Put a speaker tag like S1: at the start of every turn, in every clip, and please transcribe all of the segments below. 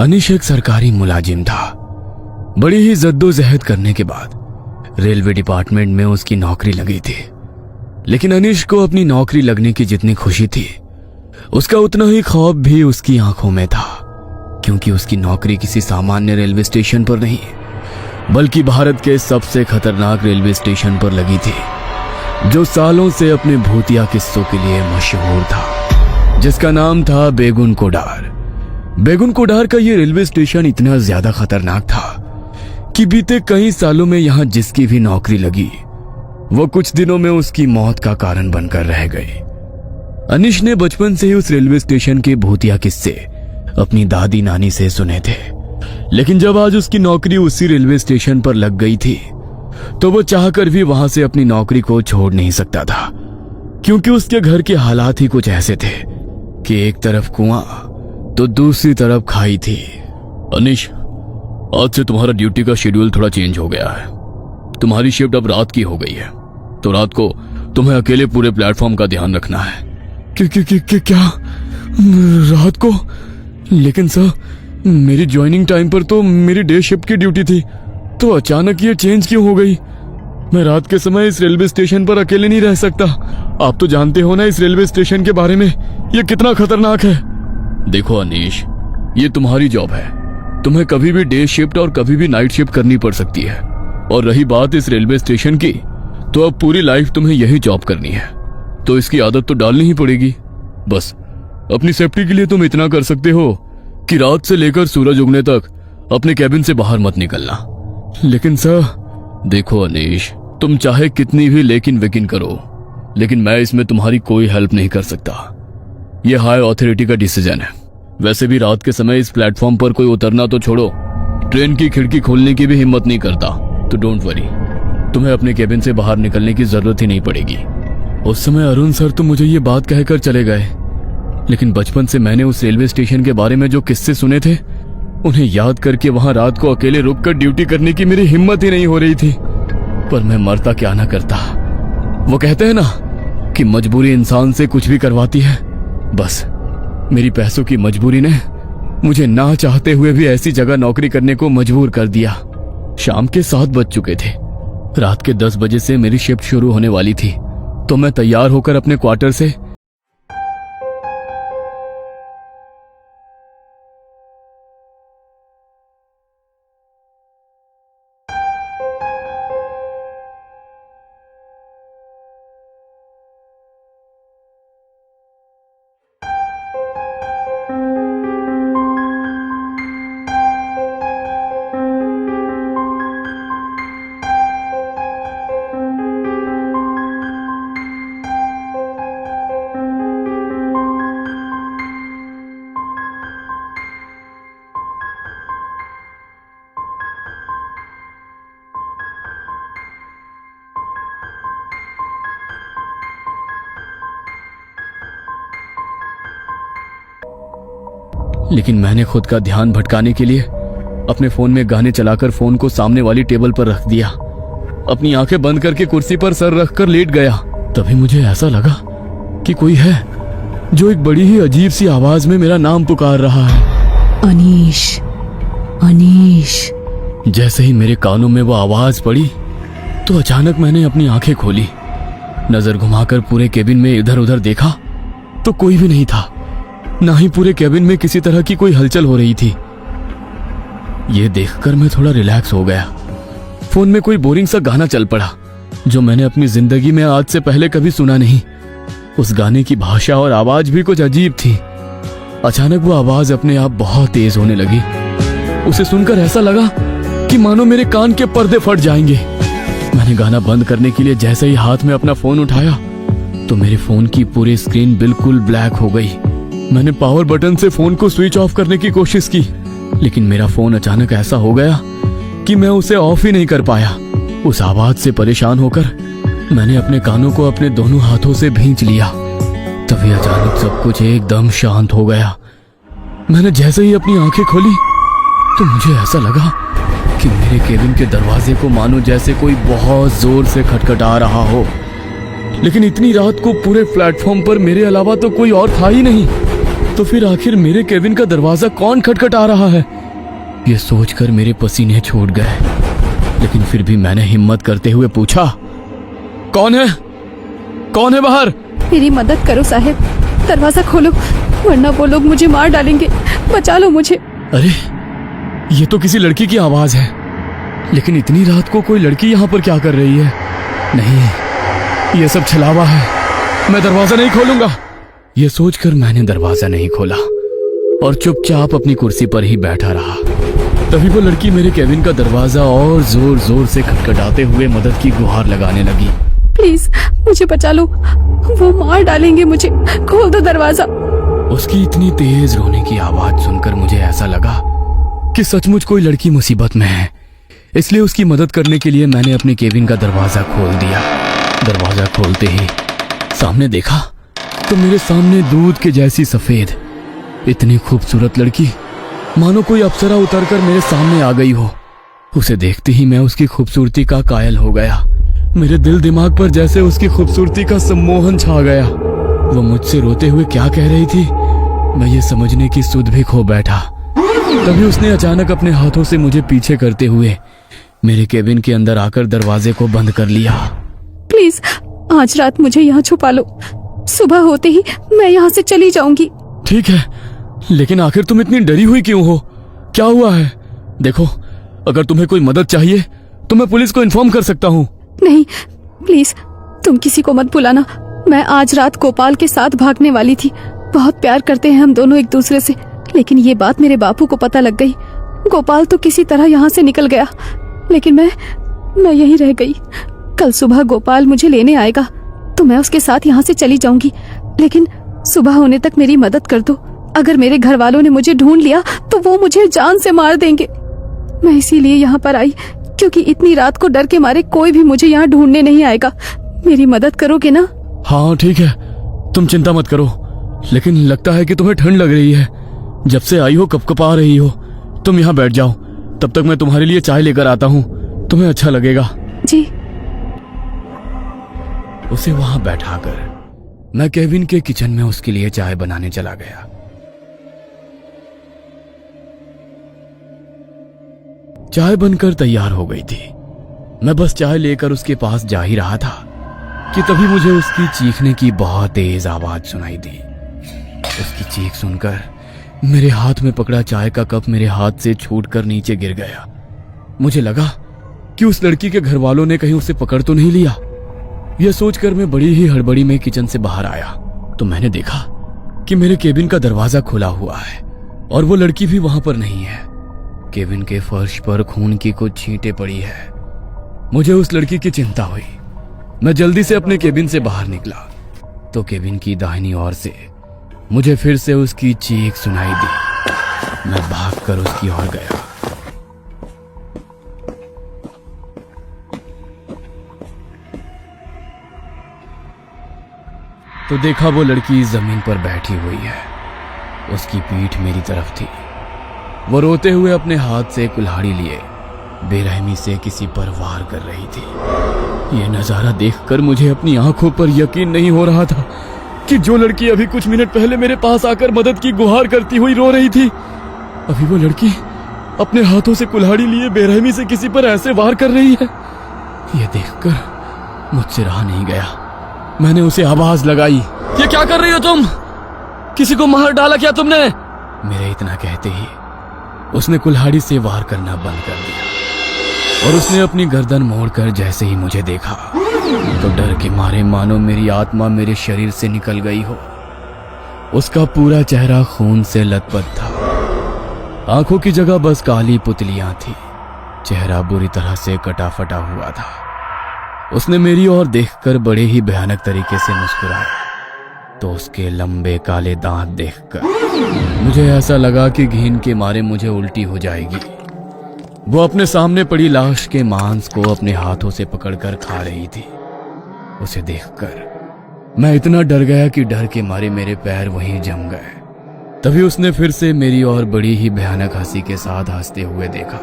S1: अनीश एक सरकारी मुलाजिम था। बड़ी ही जद्दोजहद करने के बाद रेलवे डिपार्टमेंट में उसकी नौकरी लगी थी। लेकिन अनीश को अपनी नौकरी लगने की जितनी खुशी थी, उसका उतना ही खौफ भी उसकी आंखों में था, क्योंकि उसकी नौकरी किसी सामान्य रेलवे स्टेशन पर नहीं, बल्कि भारत के सबसे खतरनाक रेलवे स्टेशन पर लगी थी, जो सालों से अपने भूतिया किस्सों के लिए मशहूर था, जिसका नाम था बेगुनकोडार। बेगुनकोडार का ये रेलवे स्टेशन इतना ज्यादा खतरनाक था कि बीते कई सालों में यहां जिसकी भी नौकरी लगी, वो कुछ दिनों में उसकी मौत का कारण बनकर रह गई। अनीश ने बचपन से ही उस रेलवे स्टेशन के भूतिया किस्से अपनी दादी नानी से सुने थे, लेकिन जब आज उसकी नौकरी उसी रेलवे स्टेशन पर लग गई थी, तो वो चाहकर भी वहां से अपनी नौकरी को छोड़ नहीं सकता था, क्योंकि उसके घर के हालात ही कुछ ऐसे थे कि एक तरफ कुआं तो दूसरी तरफ खाई थी। अनीश, आज से तुम्हारा ड्यूटी का शेड्यूल थोड़ा चेंज हो गया है। तुम्हारी शिफ्ट अब रात की हो गई है, तो रात को तुम्हें अकेले पूरे प्लेटफॉर्म का ध्यान रखना है। क्या रात को? लेकिन सर, मेरी ज्वाइनिंग टाइम पर तो मेरी डे शिफ्ट की ड्यूटी थी, तो अचानक ये चेंज क्यों हो गई? मैं रात के समय इस रेलवे स्टेशन पर अकेले नहीं रह सकता। आप तो जानते हो ना इस रेलवे स्टेशन के बारे में, ये कितना खतरनाक है। देखो अनीश, ये तुम्हारी जॉब है, तुम्हें कभी भी डे शिफ्ट और कभी भी नाइट शिफ्ट करनी पड़ सकती है। और रही बात इस रेलवे स्टेशन की, तो अब पूरी लाइफ तुम्हें यही जॉब करनी है, तो इसकी आदत तो डालनी ही पड़ेगी। बस अपनी सेफ्टी के लिए तुम इतना कर सकते हो कि रात से लेकर सूरज उगने तक अपने कैबिन से बाहर मत निकलना। लेकिन सर, देखो अनीश, तुम चाहे कितनी भी लेकिन वेकिन करो, लेकिन मैं इसमें तुम्हारी कोई हेल्प नहीं कर सकता। यह हाई अथॉरिटी का डिसीजन है। वैसे भी रात के समय इस प्लेटफॉर्म पर कोई उतरना तो छोड़ो, ट्रेन की खिड़की खोलने की भी हिम्मत नहीं करता, तो डोंट वरी, तुम्हें अपने केबिन से बाहर निकलने की जरूरत ही नहीं पड़ेगी। उस समय अरुण सर तो मुझे ये बात कहकर चले गए, लेकिन बचपन से मैंने उस रेलवे स्टेशन के बारे में जो किस्से सुने थे, उन्हें याद करके वहां रात को अकेले रुककर ड्यूटी करने की मेरी हिम्मत ही नहीं हो रही थी। पर मैं मरता क्या ना करता। वो कहते हैं ना कि मजबूरी इंसान से कुछ भी करवाती है। बस मेरी पैसों की मजबूरी ने मुझे ना चाहते हुए भी ऐसी जगह नौकरी करने को मजबूर कर दिया। शाम के 7 बज चुके थे। रात के 10 बजे से मेरी शिफ्ट शुरू होने वाली थी, तो मैं तैयार होकर अपने क्वार्टर से लेकिन मैंने खुद का ध्यान भटकाने के लिए अपने फोन में गाने चलाकर फोन को सामने वाली टेबल पर रख दिया। अपनी आंखें बंद करके कुर्सी पर सर रखकर लेट गया। तभी मुझे ऐसा लगा कि कोई है जो एक बड़ी ही अजीब सी आवाज में मेरा नाम पुकार रहा है,
S2: अनीश, अनीश।
S1: जैसे ही मेरे कानों में वो आवाज पड़ी, तो अचानक मैंने अपनी आंखें खोली। नजर घुमाकर पूरे केबिन में इधर उधर देखा तो कोई भी नहीं था, ना ही पूरे केबिन में किसी तरह की कोई हलचल हो रही थी। यह देखकर मैं थोड़ा रिलैक्स हो गया। फोन में कोई बोरिंग सा गाना चल पड़ा, जो मैंने अपनी जिंदगी में आज से पहले कभी सुना नहीं। उस गाने की भाषा और आवाज भी कुछ अजीब थी। अचानक वो आवाज अपने आप बहुत तेज होने लगी। उसे सुनकर ऐसा लगा कि मानो मेरे कान के पर्दे फट जाएंगे। मैंने गाना बंद करने के लिए जैसे ही हाथ में अपना फोन उठाया, तो मेरे फोन की पूरी स्क्रीन बिल्कुल ब्लैक हो गई। मैंने पावर बटन से फोन को स्विच ऑफ करने की कोशिश की, लेकिन मेरा फोन अचानक ऐसा हो गया कि मैं उसे ऑफ ही नहीं कर पाया। उस आवाज से परेशान होकर मैंने अपने कानों को अपने दोनों हाथों से भींच लिया। तभी अचानक सब कुछ एकदम शांत हो गया। मैंने जैसे ही अपनी आंखें खोली, तो मुझे ऐसा लगा कि मेरे केबिन के दरवाजे को मानो जैसे कोई बहुत जोर से खटखटा रहा हो। लेकिन इतनी रात को पूरे प्लेटफॉर्म पर मेरे अलावा तो कोई और था ही नहीं। तो फिर आखिर मेरे केबिन का दरवाजा कौन खटखटा रहा है? ये सोचकर मेरे पसीने छूट गए, लेकिन फिर भी मैंने हिम्मत करते हुए पूछा, कौन है? कौन है बाहर?
S3: मेरी मदद करो साहब, दरवाजा खोलो, वरना वो लोग मुझे मार डालेंगे। बचा लो मुझे।
S1: अरे, ये तो किसी लड़की की आवाज है, लेकिन इतनी रात को कोई लड़की यहाँ पर क्या कर रही है? नहीं, ये सब छलावा है, मैं दरवाजा नहीं खोलूंगा। ये सोचकर मैंने दरवाजा नहीं खोला और चुपचाप अपनी कुर्सी पर ही बैठा रहा। तभी वो लड़की मेरे केबिन का दरवाजा और जोर जोर से खटखटाते हुए मदद की गुहार लगाने लगी।
S3: प्लीज मुझे बचा लो, वो मार डालेंगे मुझे, खोल दो दरवाजा।
S1: उसकी इतनी तेज रोने की आवाज सुनकर मुझे ऐसा लगा कि सचमुच कोई लड़की मुसीबत में है, इसलिए उसकी मदद करने के लिए मैंने अपने केबिन का दरवाजा खोल दिया। दरवाजा खोलते ही सामने देखा तो मेरे सामने दूध के जैसी सफेद इतनी खूबसूरत लड़की, मानो कोई अप्सरा उतरकर मेरे सामने आ गई हो। उसे देखते ही मैं उसकी खूबसूरती का कायल हो गया। मेरे दिल दिमाग पर जैसे उसकी खूबसूरती का सम्मोहन छा गया। वो मुझसे रोते हुए क्या कह रही थी, मैं ये समझने की सुध भी खो बैठा। तभी उसने अचानक अपने हाथों से मुझे पीछे करते हुए मेरे केबिन के अंदर आकर दरवाजे को बंद कर लिया।
S3: प्लीज आज रात मुझे यहाँ छुपा लो, सुबह होते ही मैं यहाँ से चली जाऊंगी।
S1: ठीक है, लेकिन आखिर तुम इतनी डरी हुई क्यों हो? क्या हुआ है? देखो, अगर तुम्हें कोई मदद चाहिए तो मैं पुलिस को इन्फॉर्म कर सकता हूँ।
S3: नहीं प्लीज, तुम किसी को मत बुलाना। मैं आज रात गोपाल के साथ भागने वाली थी। बहुत प्यार करते हैं हम दोनों एक दूसरे से, लेकिन ये बात मेरे बापू को पता लग गई। गोपाल तो किसी तरह यहाँ से निकल गया, लेकिन मैं यहीं रह गई। कल सुबह गोपाल मुझे लेने आएगा तो मैं उसके साथ यहाँ से चली जाऊंगी, लेकिन सुबह होने तक मेरी मदद कर दो। अगर मेरे घर वालों ने मुझे ढूंढ लिया तो वो मुझे जान से मार देंगे। मैं इसीलिए यहाँ पर आई, क्योंकि इतनी रात को डर के मारे कोई भी मुझे यहाँ ढूंढने नहीं आएगा। मेरी मदद करोगे ना?
S1: हाँ ठीक है, तुम चिंता मत करो, लेकिन लगता है कि तुम्हें ठंड लग रही है। जब से आई हो कपकपा रही हो। तुम यहाँ बैठ जाओ, तब तक मैं तुम्हारे लिए चाय लेकर आता हूँ, तुम्हें अच्छा लगेगा।
S3: जी।
S1: उसे वहां बैठाकर मैं केबिन के किचन में उसके लिए चाय बनाने चला गया। चाय बनकर तैयार हो गई थी। मैं बस चाय लेकर उसके पास जा ही रहा था कि तभी मुझे उसकी चीखने की बहुत तेज आवाज सुनाई दी। उसकी चीख सुनकर मेरे हाथ में पकड़ा चाय का कप मेरे हाथ से छूटकर नीचे गिर गया। मुझे लगा कि उस लड़की के घर वालों ने कहीं उसे पकड़ तो नहीं लिया। यह सोचकर मैं बड़ी ही हड़बड़ी में किचन से बाहर आया तो मैंने देखा कि मेरे केबिन का दरवाजा खुला हुआ है और वो लड़की भी वहां पर नहीं है। केबिन के फर्श पर खून की कुछ छींटें पड़ी है। मुझे उस लड़की की चिंता हुई। मैं जल्दी से अपने केबिन से बाहर निकला तो केबिन की दाहिनी ओर से मुझे फिर से उसकी चीख सुनाई दी। मैं भागकर उसकी ओर गया। तो देखा वो लड़की जमीन पर बैठी हुई है। उसकी पीठ मेरी तरफ थी। वो रोते हुए अपने हाथ से कुल्हाड़ी लिए बेरहमी से किसी पर वार कर रही थी। यह नजारा देखकर मुझे अपनी आंखों पर यकीन नहीं हो रहा था कि जो लड़की अभी कुछ मिनट पहले मेरे पास आकर मदद की गुहार करती हुई रो रही थी, अभी वो लड़की अपने हाथों से कुल्हाड़ी लिए बेरहमी से किसी पर ऐसे वार कर रही है। यह देखकर मुझसे रहा नहीं गया। मैंने उसे आवाज लगाई, ये क्या कर रही हो तुम? किसी को मार डाला क्या तुमने? मेरे इतना कहते ही उसने कुल्हाड़ी से वार करना बंद कर दिया और उसने अपनी गर्दन मोड़कर जैसे ही मुझे देखा तो डर के मारे मानो मेरी आत्मा मेरे शरीर से निकल गई हो। उसका पूरा चेहरा खून से लथपथ था। आंखों की जगह बस काली पुतलियां थी। चेहरा बुरी तरह से कटा फटा हुआ था। उसने मेरी ओर देखकर बड़े ही भयानक तरीके से मुस्कुराया तो उसके लंबे काले दांत देखकर मुझे ऐसा लगा कि घिन के मारे मुझे उल्टी हो जाएगी। वो अपने सामने पड़ी लाश के मांस को अपने हाथों से पकड़कर खा रही थी। उसे देखकर मैं इतना डर गया कि डर के मारे मेरे पैर वहीं जम गए। तभी उसने फिर से मेरी ओर बड़ी ही भयानक हंसी के साथ हंसते हुए देखा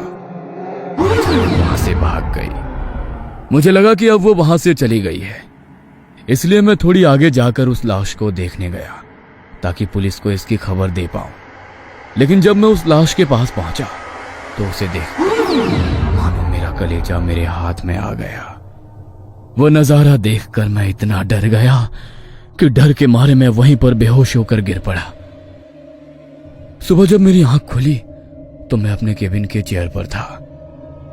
S1: और अचानक वहां से भाग गई। मुझे लगा कि अब वो वहां से चली गई है, इसलिए मैं थोड़ी आगे जाकर उस लाश को देखने गया ताकि पुलिस को इसकी खबर दे पाऊं। लेकिन जब मैं उस लाश के पास पहुंचा तो उसे देख मानो मेरा कलेजा मेरे हाथ में आ गया। वो नजारा देखकर मैं इतना डर गया कि डर के मारे मैं वहीं पर बेहोश होकर गिर पड़ा। सुबह जब मेरी आंख खुली तो मैं अपने केबिन के चेयर पर था।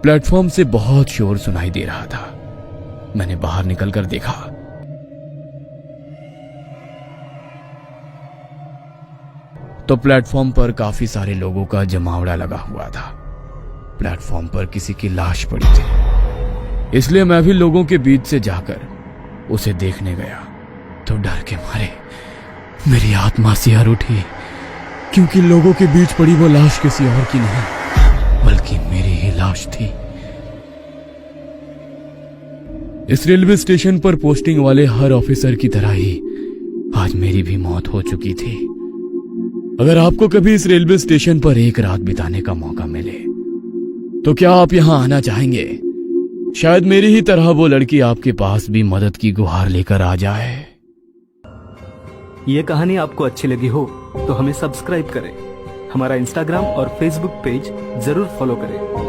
S1: प्लेटफॉर्म से बहुत शोर सुनाई दे रहा था। मैंने बाहर निकलकर देखा तो प्लेटफॉर्म पर काफी सारे लोगों का जमावड़ा लगा हुआ था। प्लेटफॉर्म पर किसी की लाश पड़ी थी, इसलिए मैं भी लोगों के बीच से जाकर उसे देखने गया तो डर के मारे मेरी आत्मा सिहर उठी, क्योंकि लोगों के बीच पड़ी वो लाश किसी और की नहीं बल्कि मेरी ही लाश थी। इस रेलवे स्टेशन पर पोस्टिंग वाले हर ऑफिसर की तरह ही आज मेरी भी मौत हो चुकी थी। अगर आपको कभी इस रेलवे स्टेशन पर एक रात बिताने का मौका मिले तो क्या आप यहां आना चाहेंगे? शायद मेरी ही तरह वो लड़की आपके पास भी मदद की गुहार लेकर आ जाए।
S4: ये कहानी आपको अच्छी लगी हो तो हमें सब्सक्राइब करें, हमारा इंस्टाग्राम और फेसबुक पेज जरूर फॉलो करें।